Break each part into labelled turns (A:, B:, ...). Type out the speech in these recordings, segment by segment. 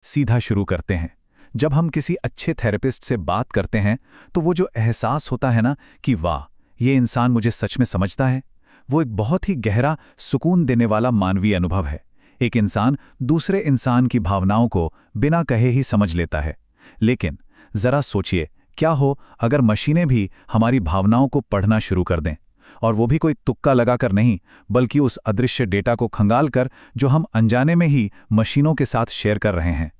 A: सीधा शुरू करते हैं। जब हम किसी अच्छे थेरेपिस्ट से बात करते हैं तो वो जो एहसास होता है ना कि वाह, ये इंसान मुझे सच में समझता है, वो एक बहुत ही गहरा, सुकून देने वाला मानवीय अनुभव है। एक इंसान दूसरे इंसान की भावनाओं को बिना कहे ही समझ लेता है। लेकिन जरा सोचिए, क्या हो अगर मशीनें भी हमारी भावनाओं को पढ़ना शुरू कर दें, और वो भी कोई तुक्का लगाकर नहीं, बल्कि उस अदृश्य डेटा को खंगाल कर जो हम अनजाने में ही मशीनों के साथ शेयर कर रहे हैं।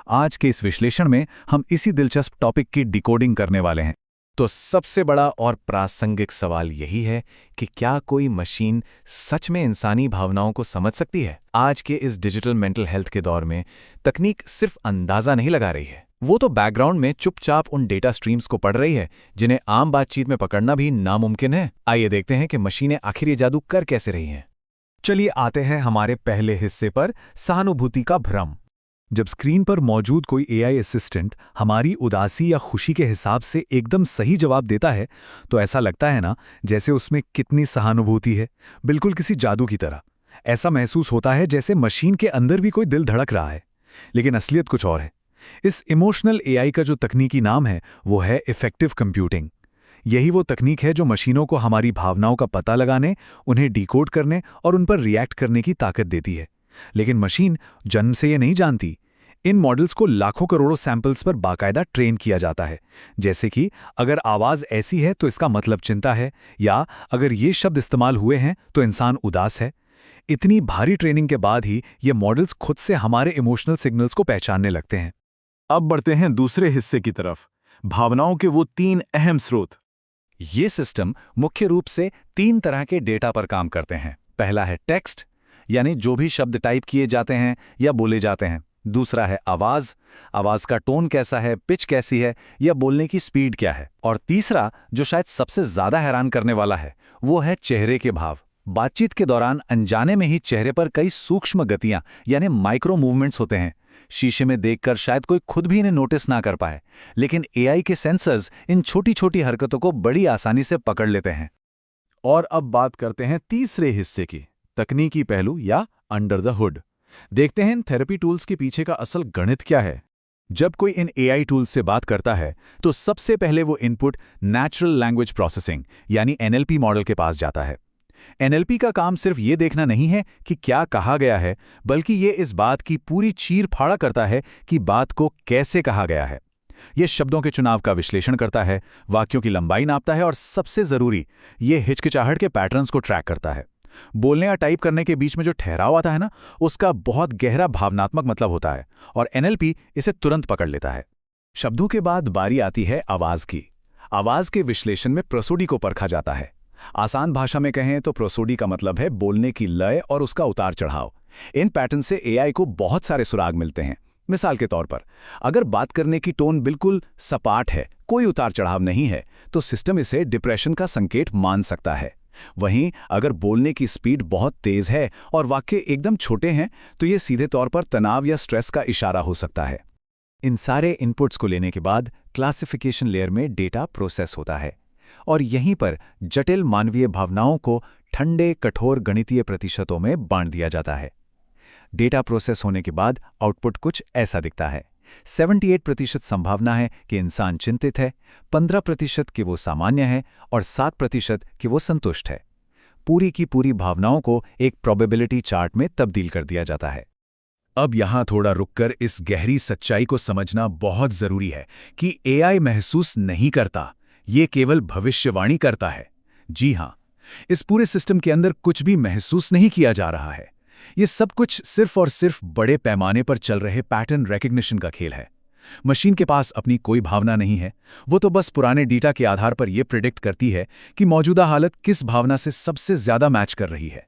A: आज के इस विश्लेषण में हम इसी दिलचस्प टॉपिक की डिकोडिंग करने वाले हैं।
B: तो सबसे बड़ा और प्रासंगिक सवाल यही है कि क्या कोई मशीन सच में इंसानी भावनाओं को समझ सकती है? आज के इस डिजिटल मेंटल हेल्थ के दौर में तकनीक सिर्फ अंदाजा नहीं लगा रही है, वो तो बैकग्राउंड में चुपचाप उन डेटा स्ट्रीम्स को पढ़ रही है जिन्हें आम बातचीत में पकड़ना भी नामुमकिन है। आइए देखते हैं कि मशीनें आखिर ये जादू कर कैसे रही हैं।
A: चलिए आते हैं हमारे पहले हिस्से पर, सहानुभूति का भ्रम। जब स्क्रीन पर मौजूद कोई एआई असिस्टेंट हमारी उदासी या खुशी के हिसाब से एकदम सही जवाब देता है तो ऐसा लगता है ना जैसे उसमें कितनी सहानुभूति है, बिल्कुल किसी जादू की तरह। ऐसा महसूस होता है जैसे मशीन के अंदर भी कोई दिल धड़क रहा है। लेकिन असलियत कुछ और है। इस इमोशनल एआई का जो तकनीकी नाम है वो है इफेक्टिव कंप्यूटिंग। यही वो तकनीक है जो मशीनों को हमारी भावनाओं का पता लगाने, उन्हें डिकोड करने और उन पर रिएक्ट करने की ताकत देती है। लेकिन मशीन जन्म से ये नहीं जानती। इन मॉडल्स को लाखों करोड़ों सैंपल्स पर बाकायदा ट्रेन किया जाता है। जैसे कि अगर आवाज़ ऐसी है तो इसका मतलब चिंता है, या अगर ये शब्द इस्तेमाल हुए हैं तो इंसान उदास है। इतनी भारी ट्रेनिंग के बाद ही ये मॉडल्स खुद से हमारे इमोशनल सिग्नल्स को पहचानने लगते हैं।
C: अब बढ़ते हैं दूसरे हिस्से की तरफ, भावनाओं के वो 3 अहम स्रोत।
A: ये सिस्टम मुख्य रूप से 3 तरह के डेटा पर काम करते हैं। पहला है टेक्स्ट, यानी जो भी शब्द टाइप किए जाते हैं या बोले जाते हैं। दूसरा है आवाज़, आवाज़ का टोन कैसा है, पिच कैसी है, या बोलने की स्पीड क्या है। और तीसरा, जो शायद सबसे ज़्यादा हैरान करने वाला है, वो है चेहरे के भाव। बातचीत के दौरान अनजाने में ही चेहरे पर कई सूक्ष्म गतियां यानी माइक्रो मूवमेंट्स होते हैं। शीशे में देखकर शायद कोई खुद भी इन्हें नोटिस ना कर पाए, लेकिन एआई के सेंसर्स इन छोटी छोटी हरकतों को बड़ी आसानी से पकड़ लेते हैं।
C: और अब बात करते हैं तीसरे हिस्से की, तकनीकी पहलू या अंडर द हुड। देखते हैं इन थेरेपी टूल्स के पीछे का असल गणित क्या है।
A: जब कोई इन एआई टूल्स से बात करता है तो सबसे पहले वो इनपुट नेचुरल लैंग्वेज प्रोसेसिंग यानी एनएलपी मॉडल के पास जाता है। एनएलपी का काम सिर्फ ये देखना नहीं है कि क्या कहा गया है, बल्कि ये इस बात की पूरी चीर-फाड़ करता है कि बात को कैसे कहा गया है। ये शब्दों के चुनाव का विश्लेषण करता है, वाक्यों की लंबाई नापता है और सबसे जरूरी, ये हिचकिचाहट के पैटर्न्स को ट्रैक करता है। बोलने या टाइप करने के बीच में जो ठहराव आता है ना, उसका बहुत गहरा भावनात्मक मतलब होता है और एनएलपी इसे तुरंत पकड़ लेता है। शब्दों के बाद बारी आती है आवाज की। आवाज के विश्लेषण में प्रोसोडी को परखा जाता है। आसान भाषा में कहें तो प्रोसोडी का मतलब है बोलने की लय और उसका उतार चढ़ाव। इन पैटर्न से एआई को बहुत सारे सुराग मिलते हैं। मिसाल के तौर पर, अगर बात करने की टोन बिल्कुल सपाट है, कोई उतार चढ़ाव नहीं है, तो सिस्टम इसे डिप्रेशन का संकेत मान सकता है। वहीं अगर बोलने की स्पीड बहुत तेज है और वाक्य एकदम छोटे हैं, तो ये सीधे तौर पर तनाव या स्ट्रेस का इशारा हो सकता है। इन सारे इनपुट्स को लेने के बाद क्लासिफिकेशन लेयर में डेटा प्रोसेस होता है और यहीं पर जटिल मानवीय भावनाओं को ठंडे कठोर गणितीय प्रतिशतों में बांट दिया जाता है। डेटा प्रोसेस होने के बाद आउटपुट कुछ ऐसा दिखता है। 78% संभावना है कि इंसान चिंतित है, 15% कि वो सामान्य है और 7% कि वो संतुष्ट है। पूरी की पूरी भावनाओं को एक प्रोबेबिलिटी चार्ट में तब्दील कर दिया जाता है।
C: अब यहां थोड़ा रुककर इस गहरी सच्चाई को समझना बहुत जरूरी है कि एआई महसूस नहीं करता, ये केवल भविष्यवाणी करता है। जी हां, इस पूरे सिस्टम के अंदर कुछ भी महसूस नहीं किया जा रहा है। ये सब कुछ सिर्फ और सिर्फ बड़े पैमाने पर चल रहे पैटर्न रिकग्निशन का खेल है। मशीन के पास अपनी कोई भावना नहीं है, वो तो बस पुराने डेटा के आधार पर यह प्रिडिक्ट करती है कि मौजूदा हालत किस भावना से सबसे ज्यादा मैच कर रही है।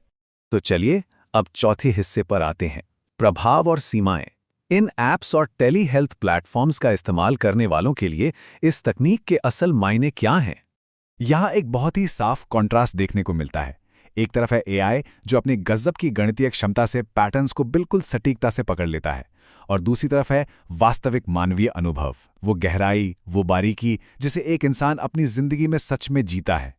A: तो चलिए अब चौथे हिस्से पर आते हैं, प्रभाव और सीमाएं। इन ऐप्स और टेली हेल्थ प्लेटफॉर्म्स का इस्तेमाल करने वालों के लिए इस तकनीक के असल मायने क्या हैं? यहाँ एक बहुत ही साफ कॉन्ट्रास्ट देखने को मिलता है। एक तरफ है एआई जो अपनी गजब की गणितीय क्षमता से पैटर्न्स को बिल्कुल सटीकता से पकड़ लेता है, और दूसरी तरफ है वास्तविक मानवीय अनुभव, वो गहराई, वो बारीकी जिसे एक इंसान अपनी जिंदगी में सच में जीता है।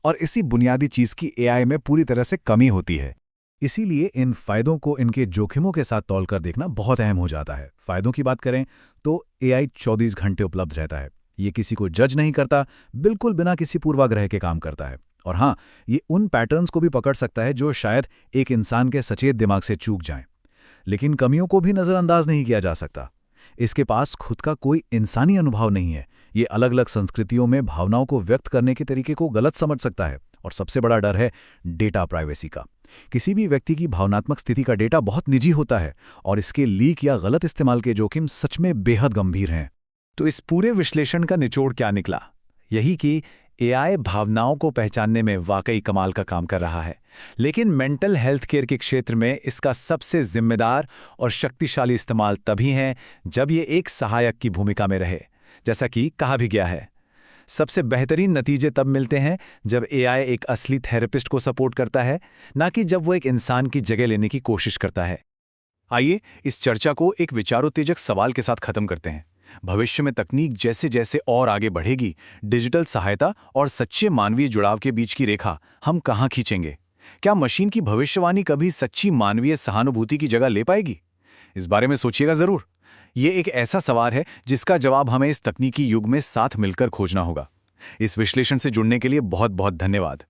A: और इसी बुनियादी चीज की एआई में पूरी तरह से कमी होती है।
C: इसीलिए इन फायदों को इनके जोखिमों के साथ तौलकर देखना बहुत अहम हो जाता है। फायदों की बात करें तो एआई 24 घंटे उपलब्ध रहता है। ये किसी को जज नहीं करता, बिल्कुल बिना किसी पूर्वाग्रह के काम करता है। और हाँ, ये उन पैटर्न्स को भी पकड़ सकता है जो शायद एक इंसान के सचेत दिमाग से चूक जाएं। लेकिन कमियों को भी नज़रअंदाज नहीं किया जा सकता। इसके पास खुद का कोई इंसानी अनुभव नहीं है। ये अलग अलग संस्कृतियों में भावनाओं को व्यक्त करने के तरीके को गलत समझ सकता है। और सबसे बड़ा डर है डेटा प्राइवेसी का। किसी भी व्यक्ति की भावनात्मक स्थिति का डेटा बहुत निजी होता है और इसके लीक या गलत इस्तेमाल के जोखिम सच में बेहद गंभीर हैं।
A: तो इस पूरे विश्लेषण का निचोड़ क्या निकला? यही कि एआई भावनाओं को पहचानने में वाकई कमाल का काम कर रहा है, लेकिन मेंटल हेल्थ केयर के क्षेत्र में इसका सबसे जिम्मेदार और शक्तिशाली इस्तेमाल तभी है जब ये एक सहायक की भूमिका में रहे। जैसा कि कहा भी गया है, सबसे बेहतरीन नतीजे तब मिलते हैं जब एआई एक असली थेरेपिस्ट को सपोर्ट करता है, ना कि जब वो एक इंसान की जगह लेने की कोशिश करता है।
B: आइए इस चर्चा को एक विचारोत्तेजक सवाल के साथ खत्म करते हैं। भविष्य में तकनीक जैसे जैसे और आगे बढ़ेगी, डिजिटल सहायता और सच्चे मानवीय जुड़ाव के बीच की रेखा हम कहाँ खींचेंगे? क्या मशीन की भविष्यवाणी कभी सच्ची मानवीय सहानुभूति की जगह ले पाएगी? इस बारे में सोचिएगा जरूर। ये एक ऐसा सवाल है जिसका जवाब हमें इस तकनीकी युग में साथ मिलकर खोजना होगा। इस विश्लेषण से जुड़ने के लिए बहुत बहुत धन्यवाद।